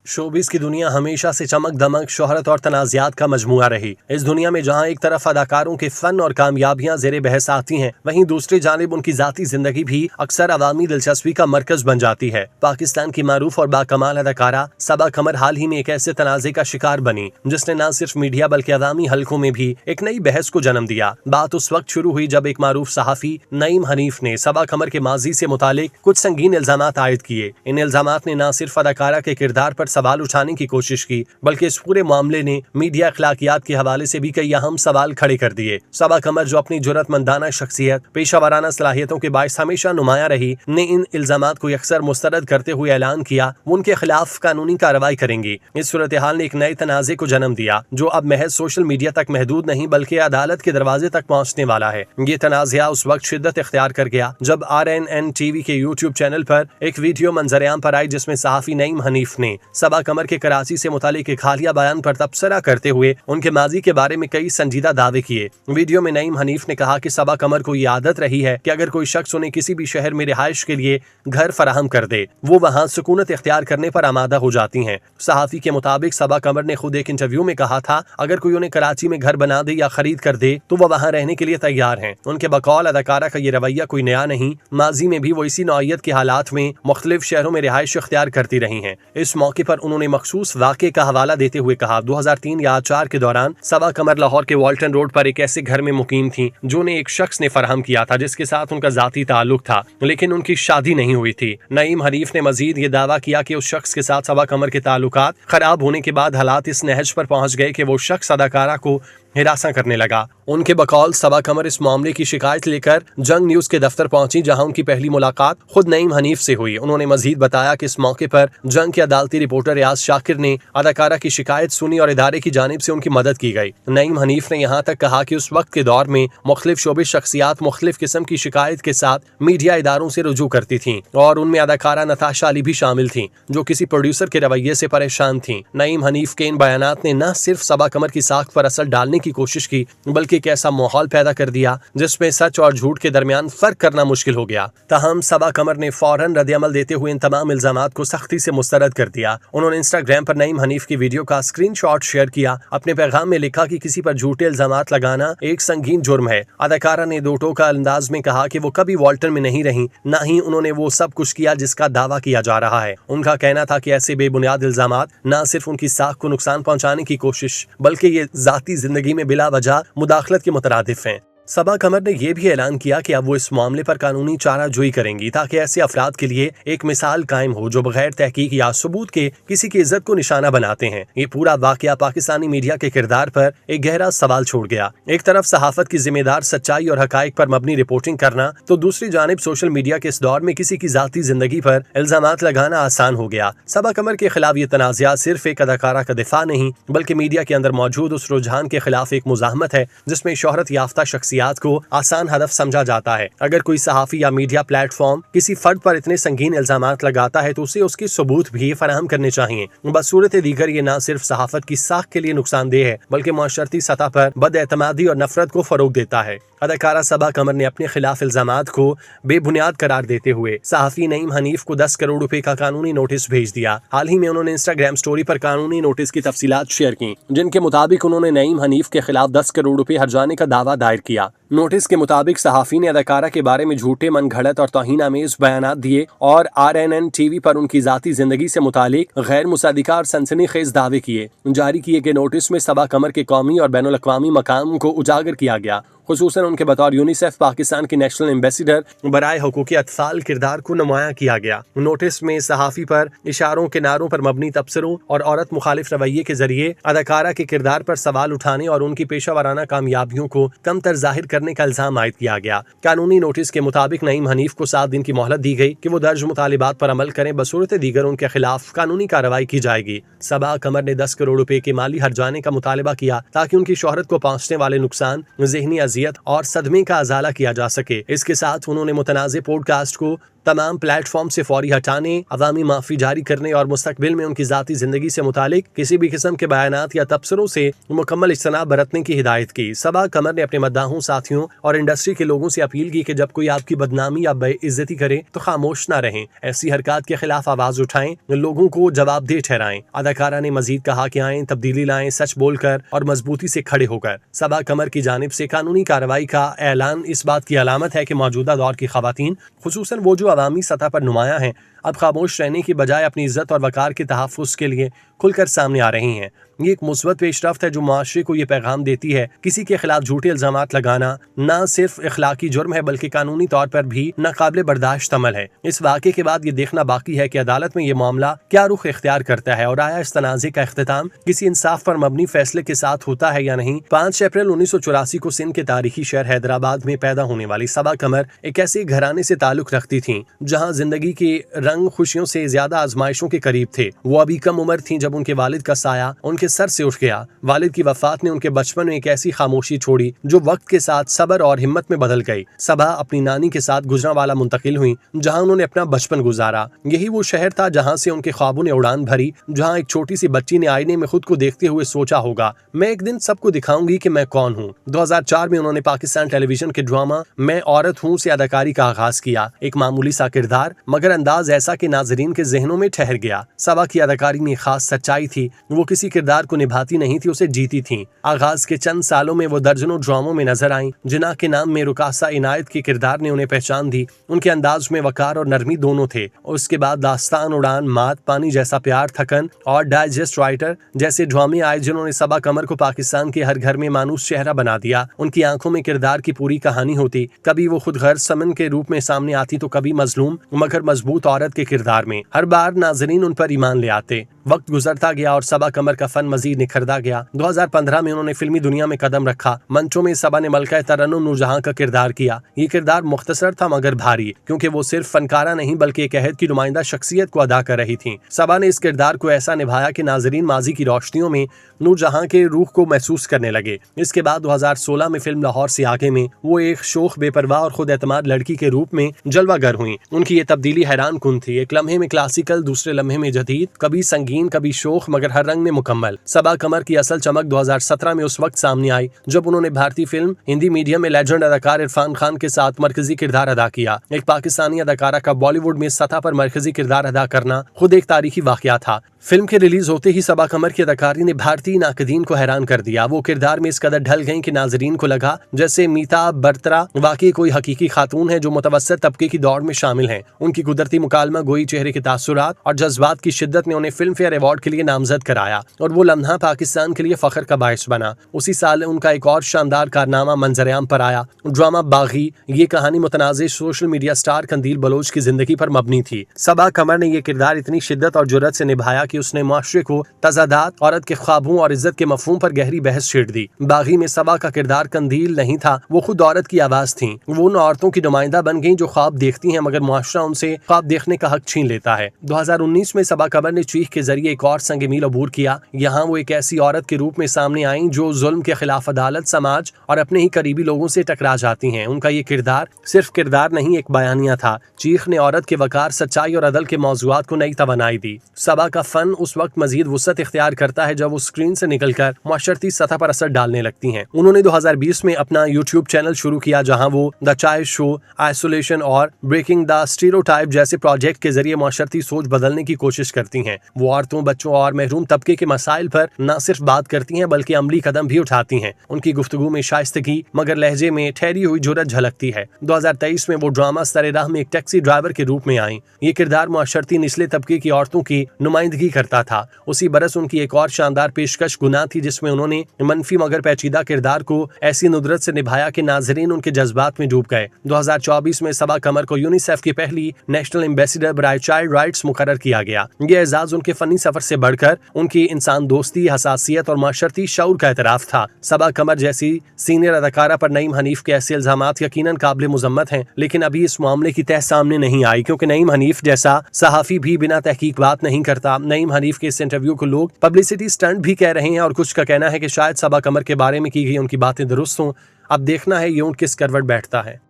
Showbiz की दुनिया हमेशा से चमक दमक, शोहरत और तनाज़ात का मजमुआ रही। इस दुनिया में जहां एक तरफ अदाकारों के फन और कामयाबियां ज़ेरे बहस आती हैं, वहीं दूसरी जानिब उनकी जाती जिंदगी भी अक्सर अवामी दिलचस्पी का मरकज बन जाती है। पाकिस्तान की मारूफ और बाकमाल अदाकारा सबा कमर हाल ही में एक ऐसे तनाज़े का शिकार बनी जिसने न सिर्फ मीडिया बल्कि अवामी हलकों में भी एक नई बहस को जन्म दिया। बात उस वक्त शुरू हुई जब एक मारूफ सहाफी नईम हनीफ ने सबा कमर के माजी से मुतालिक कुछ संगीन इल्जामात आयद किए। इन इल्जामात ने न सिर्फ अदाकारा के किरदार पर सवाल उठाने की कोशिश की, बल्कि इस पूरे मामले ने मीडिया अखलाकियात के हवाले से भी कई अहम सवाल खड़े कर दिए। सबा कमर, जो अपनी जुर्रतमंदाना शख्सियत, पेशा वाराना सलाहियतों के बायस हमेशा नुमाया रही, ने इन इल्जामात को यकसर मुस्तरद करते हुए ऐलान किया वो उनके खिलाफ कानूनी कार्रवाई करेंगी। इस सूरत हाल ने एक नए तनाज़े को जन्म दिया जो अब महज सोशल मीडिया तक महदूद नहीं बल्कि अदालत के दरवाजे तक पहुँचने वाला है। ये तनाज़ा उस वक्त शिद्दत इख्तियार कर गया जब RNN TV के YouTube चैनल पर एक वीडियो मंजरेआम पर आई जिसमें सहाफी नईम हनीफ ने सबा कमर के कराची से मुतालिक एक हालिया बयान पर तबसरा करते हुए उनके माजी के बारे में कई संजीदा दावे किए। वीडियो में नईम हनीफ ने कहा कि सबा कमर को ये आदत रही है कि अगर कोई शख्स उन्हें किसी भी शहर में रिहाइश के लिए घर फराहम कर दे, वो वहाँ सुकूनत इख्तियार करने पर आमादा हो जाती हैं। सहाफी के मुताबिक सबा कमर ने खुद एक इंटरव्यू में कहा था अगर कोई उन्हें कराची में घर बना दे या खरीद कर दे तो वह वहाँ रहने के लिए तैयार हैं। उनके बकौल अदाकारा का ये रवैया कोई नया नहीं, माजी में भी वो इसी नौइयत के हालात में मुख्तलिफ शहरों में रिहाइश इख्तियार करती रही हैं। इस मौके पर उन्होंने मखसूस वाक़े का हवाला देते हुए कहा 2003 या 2004 के दौरान सबा कमर लाहौर के वाल्टन रोड पर एक ऐसे घर में मुकीम थी जो ने एक शख्स ने फराहम किया था जिसके साथ उनका जाती ताल्लुक था, लेकिन उनकी शादी नहीं हुई थी। नईम हनीफ ने मजीद ये दावा किया कि उस शख्स के साथ सबा कमर के ताल्लुकात खराब होने के बाद हालात इस नहज पर पहुंच गए कि वो शख्स अदाकारा को हिरासा करने लगा। उनके बकौल सबा कमर इस मामले की शिकायत लेकर जंग न्यूज के दफ्तर पहुंची जहां उनकी पहली मुलाकात खुद नईम हनीफ से हुई। उन्होंने मजीद बताया कि इस मौके पर जंग के अदालती रिपोर्टर रियाज शाकिर ने अदाकारा की शिकायत सुनी और इदारे की जानिब से उनकी मदद की गई। नईम हनीफ ने यहाँ तक कहा कि उस वक्त के दौर में मुख्तलिफ शोबिस शख्सियात मुख्तलिफ किस्म की शिकायत के साथ मीडिया इदारों से रुजू करती थी और उनमें अदाकारा नताशा अली भी शामिल थी जो किसी प्रोड्यूसर के रवैये से परेशान थी। नईम हनीफ के इन बयानात ने न सिर्फ सबा कमर की साख पर असर डालने की कोशिश की बल्कि एक ऐसा माहौल पैदा कर दिया जिसमें सच और झूठ के दरमियान फर्क करना मुश्किल हो गया। ताहम सबा कमर ने फौरन रद्द-ए-अमल देते हुए इन तमाम इल्जामात को सख्ती से मुस्तरद कर दिया। उन्होंने इंस्टाग्राम पर नईम हनीफ की वीडियो का स्क्रीनशॉट शेयर किया। अपने पैगाम में लिखा कि किसी पर झूठे इल्जामात लगाना एक संगीन जुर्म है। अदाकारा ने दो टोका अंदाज में कहा कि वो कभी वाल्टन में नहीं रही, न ही उन्होंने वो सब कुछ किया जिसका दावा किया जा रहा है। उनका कहना था कि ऐसे बेबुनियाद इल्जामात न सिर्फ उनकी साख को नुकसान पहुंचाने की कोशिश बल्कि ये जाती जिंदगी में बिला वजह मुदाखलत के मुतरादिफ हैं। सबा कमर ने यह भी ऐलान किया कि अब वो इस मामले पर कानूनी चाराजोई करेंगी ताकि ऐसे अफराद के लिए एक मिसाल कायम हो जो बगैर तहकीक या सबूत के किसी की इज्जत को निशाना बनाते हैं। ये पूरा वाकया पाकिस्तानी मीडिया के किरदार पर एक गहरा सवाल छोड़ गया। एक तरफ सहाफत की जिम्मेदार सच्चाई और हकाइक पर मबनी रिपोर्टिंग करना, तो दूसरी जानिब सोशल मीडिया के इस दौर में किसी की जाती जिंदगी पर इल्जामात लगाना आसान हो गया। सबा कमर के खिलाफ ये तनाज़ा सिर्फ एक अदाकारा का दिफा नहीं बल्कि मीडिया के अंदर मौजूद उस रुझान के खिलाफ एक मुजाहमत है जिसमें शोहरत याफ्ता शख्सियत को आसान हदफ समझा जाता है। अगर कोई सहाफी या मीडिया प्लेटफॉर्म किसी फर्द पर इतने संगीन इल्जामात लगाता है तो उसे उसके सबूत भी फराहम करने चाहिए। बसूरत दीगर ये न सिर्फ सहाफत की साख के लिए नुकसानदेह है बल्कि माशरती सतह पर बदएतमादी और नफरत को फरोग देता है। अदाकारा सबा कमर ने अपने खिलाफ इल्जामात को बेबुनियाद करार देते हुए सहाफी नईम हनीफ को 10 करोड़ रुपए का कानूनी नोटिस भेज दिया। हाल ही में उन्होंने इंस्टाग्राम स्टोरी पर कानूनी नोटिस की तफसीलात शेयर की जिनके मुताबिक उन्होंने नईम हनीफ के खिलाफ 10 करोड़ रुपए हर्जाने का दावा दायर किया। नोटिस के मुताबिक सहाफी ने अदाकारा के बारे में झूठे, मनगढ़ंत और तौहीन-आमेज बयानात दिए और RNN TV पर उनकी जाती जिंदगी से मुतालिक गैर मुसद्दिका और सनसनीखेज दावे किए। जारी किए गए नोटिस में सबा कमर के कौमी और बैनुल अक़वामी मकाम को उजागर किया गया, खुसूसन उनके बतौर यूनिसेफ पाकिस्तान के नेशनल एम्बेसडर बराए हुकूक़ अत्फ़ाल किरदार को नुमाया किया गया। नोटिस में सहाफ़ी पर इशारों के नारों पर मबनी तबसरों और औरत मुखालिफ रवैये के जरिए अदाकारा के किरदार पर सवाल उठाने और उनकी पेशा वाराना कामयाबियों को कम तर जाहिर करने का इल्जाम आयद किया गया। कानूनी नोटिस के मुताबिक नईम हनीफ को 7 दिन की मोहलत दी गई कि वो दर्ज मुतालिबात पर अमल करें, बसूरत दीगर उनके खिलाफ कानूनी कार्रवाई की जाएगी। सबा कमर ने 10 करोड़ रुपए के माली हर्जाने का मुतालबा किया ताकि उनकी शोहरत को पहुंचने वाले नुकसान, ज़हनी अजियत और सदमे का अजाला किया जा सके। इसके साथ उन्होंने मुतनाज़े पॉडकास्ट को तमाम प्लेटफॉर्म से फौरी हटाने, अवामी माफी जारी करने और मुस्तकबिल में उनकी जाती जिंदगी से मुतालिक किसी भी किस्म के बयानात या तबसरों से मुकम्मल इज्तनाब बरतने की हिदायत की। सबा कमर ने अपने मद्दाहों, साथियों और इंडस्ट्री के लोगों से अपील की कि जब कोई आपकी बदनामी या बेइज्जती करे तो खामोश न रहें, ऐसी हरकत के खिलाफ आवाज उठाएं, लोगों को जवाबदेह ठहराएं। अदाकारा ने मजीद कहा कि आएं, तब्दीली लाएं, सच बोलकर और मजबूती से खड़े होकर। सबा कमर की जानिब से कानूनी कार्रवाई का ऐलान इस बात की अलामत है कि मौजूदा दौर की खवातीन, खुसूसन वो जो अवामी सतह पर नुमाया हैं, अब खामोश रहने की बजाय अपनी इज्जत और वकार के तहफ़्फ़ुज़ के लिए खुलकर सामने आ रही हैं। ये एक मुस्बत पेशरफ्त है जो माशरे को ये पैगाम देती है किसी के खिलाफ झूठे इल्जामात लगाना न सिर्फ इखलाकी जुर्म है बल्कि कानूनी तौर पर भी नाकाबिले बर्दाश्त अमल है। इस वाक़े के बाद ये देखना बाकी है कि अदालत में ये मामला क्या रुख इख्तियार करता है और आया इस तनाज़े का इख्तिताम किसी इंसाफ पर मबनी फैसले के साथ होता है या नहीं। 5 अप्रैल 1984 को सिंध के तारीखी शहर हैदराबाद में पैदा होने वाली सबा कमर एक ऐसे घराने से ताल्लुक रखती थी जहाँ जिंदगी के रंग खुशियों से ज्यादा आजमाइशों के करीब थे। वो अभी कम उम्र थी जब उनके वालिद का साया उनके सर से उठ गया। वालिद की वफात ने उनके बचपन में एक ऐसी खामोशी छोड़ी जो वक्त के साथ सब्र और हिम्मत में बदल गई। सबा अपनी नानी के साथ गुजरांवाला मुंतकिल हुई जहां उन्होंने अपना बचपन गुजारा। यही वो शहर था जहां से उनके ख्वाबों ने उड़ान भरी, जहां एक छोटी सी बच्ची ने आईने में खुद को देखते हुए सोचा होगा, मैं एक दिन सबको दिखाऊंगी कि मैं कौन हूँ। 2004 में उन्होंने पाकिस्तान टेलीविजन के ड्रामा मैं औरत हूँ से अदाकारी का आगाज किया। एक मामूली सा किरदार मगर अंदाज ऐसा कि नाजरीन के जहनों में ठहर गया। सबा की अदाकारी में खास सच्चाई थी, वो किसी किरदार को निभाती नहीं थी, उसे जीती थी। आगाज के चंद सालों में वो दर्जनों ड्रामों में नजर आईं। जिना के नाम में रुकासा इनायत के किरदार ने उन्हें पहचान दी। उनके अंदाज में वकार और नरमी दोनों थे। उसके बाद दास्तान, उड़ान, मात, पानी जैसा प्यार, थकन और डाइजेस्ट राइटर जैसे ड्रामे आए जिन्होंने सबा कमर को पाकिस्तान के हर घर में मानूस चेहरा बना दिया। उनकी आंखों में किरदार की पूरी कहानी होती, कभी वो खुद गर्ज समन के रूप में सामने आती तो कभी मजलूम मगर मजबूत औरत के किरदार में। हर बार नाजरीन उन पर ईमान ले आते। वक्त गुजरता गया और सबा कमर का फन मजीद निखरता गया। 2015 में उन्होंने फिल्मी दुनिया में कदम रखा। मंचों में सबा ने मलका तरन्नुम नूरजहां का किरदार किया। ये किरदार मुख्तसर था मगर भारी, क्योंकि वो सिर्फ फनकारा नहीं बल्कि एक अहद की नुमाइंदा शख्सियत को अदा कर रही थी। सबा ने इस किरदार को ऐसा निभाया कि नाजरीन माजी की रोशनियों में नूरजहां के रूह को महसूस करने लगे। इसके बाद 2016 में फिल्म लाहौर से आगे में वो एक शोख, बेपरवाह और खुद एतमाद लड़की के रूप में जलवागर हुई। उनकी ये तब्दीली हैरान कुन थी। एक लम्हे में क्लासिकल, दूसरे लम्हे में जदीद, कभी संगीन कभी शोख मगर हर रंग में मुकम्मल। सबा कमर की असल चमक 2017 में उस वक्त सामने आई जब उन्होंने भारतीय फिल्म हिंदी मीडियम में लेजेंड अदाकार इरफान खान के साथ मरकजी किरदार अदा किया। एक पाकिस्तानी अदाकारा का बॉलीवुड में सतह पर मरकजी किरदार अदा करना खुद एक तारीखी वाकया था। फिल्म के रिलीज होते ही सबा कमर की अदाकारी ने भारतीय नाकदीन को हैरान कर दिया। वो किरदार में इस कदर ढल गईं कि नाजरीन को लगा जैसे मीता बर्तरा वाकई कोई हकीकी खातून है जो मुतवस्सित तबके की दौड़ में शामिल हैं। उनकी कुदरती मुकालमा गोई, चेहरे के तासुरात और जज्बात की शिद्दत ने उन्हें फिल्म फेयर अवार्ड के लिए नामजद कराया और वो लम्हा पाकिस्तान के लिए फख्र का बायस बना। उसी साल उनका एक और शानदार कारनामा मंजर-ए-आम पर आया, ड्रामा बागी। ये कहानी मुतनाज़िर सोशल मीडिया स्टार कंदील बलोच की जिंदगी पर मबनी थी। सबा कमर ने यह किरदार इतनी शिद्दत और जुर्रत से निभाया कि उसने माशरे को तजादात, औरत के ख्वाबों और इज्जत के मफहूम पर गहरी बहस छेड़ दी। बागी में सबा का किरदार कंदील नहीं था, वो खुद औरत की आवाज थी। वो उन औरतों की नुमाइंदा बन गई जो ख्वाब देखती हैं मगर मुआशरा उनसे ख्वाब देखने का हक छीन लेता है। 2019 में सबा कमर ने चीख के जरिए एक और संग मील अबूर किया। यहाँ वो एक ऐसी औरत के रूप में सामने आई जो जुल्म के खिलाफ अदालत, समाज और अपने ही करीबी लोगों से टकरा जाती हैं। उनका ये किरदार सिर्फ किरदार नहीं, एक बयानिया था। चीख ने औरत के वकार, सच्चाई और अदल के मौजूआत को नई तवानाई दी। सबा का फन उस वक्त मजीद वुसअत इख्तियार करता है जब वो स्क्रीन से निकलकर मुआशरती सतह पर असर डालने लगती हैं। उन्होंने 2020 में अपना यूट्यूब चैनल शुरू किया जहां वो द चाय शो, आइसोलेशन और ब्रेकिंग द स्टीरियोटाइप जैसे प्रोजेक्ट के जरिए मुआशरती सोच बदलने की कोशिश करती हैं। वो औरतों, बच्चों और महरूम तबके के मसाइल पर न सिर्फ बात करती हैं बल्कि अमली कदम भी उठाती हैं। उनकी गुफ्तगू में शाइस्तगी मगर लहजे में ठहरी हुई जुर्रत झलकती है। 2023 में वो ड्रामा सरे राह में एक टैक्सी ड्राइवर के रूप में आई। ये किरदार मुआशरती निचले तबके की औरतों की नुमाइंदगी करता था। उसी बरस उनकी एक और शानदार पेशकश गुनाह थी जिसमें उन्होंने मनफी मगर पेचीदा किरदार को ऐसी नुदरत से निभाया कि नाजरीन उनके जज्बात में डूब गए। 2024 में सबा कमर को यूनिसेफ की पहली नेशनल एम्बेसडर बराए चाइल्ड राइट्स मुकर्रर किया गया। ये एजाज उनके फनी सफर से बढ़कर उनकी इंसान दोस्ती, हसासियत और माशरती शऊर का एतराफ था। सबा कमर जैसी सीनियर अदाकारा पर नईम हनीफ के ऐसे इल्जामात यकीनन काबिल मुजम्मत हैं, लेकिन अभी इस मामले की तह सामने नहीं आई क्योंकि नईम हनीफ जैसा सहाफी भी बिना तहकीक बात नहीं करता। नईम हनीफ के इस इंटरव्यू को लोग पब्लिसिटी स्टंट भी कह रहे हैं और कुछ का कहना है कि शायद सबा कमर के बारे में की गई उनकी बातें दुरुस्त हों। अब देखना है ये ऊंट किस करवट बैठता है।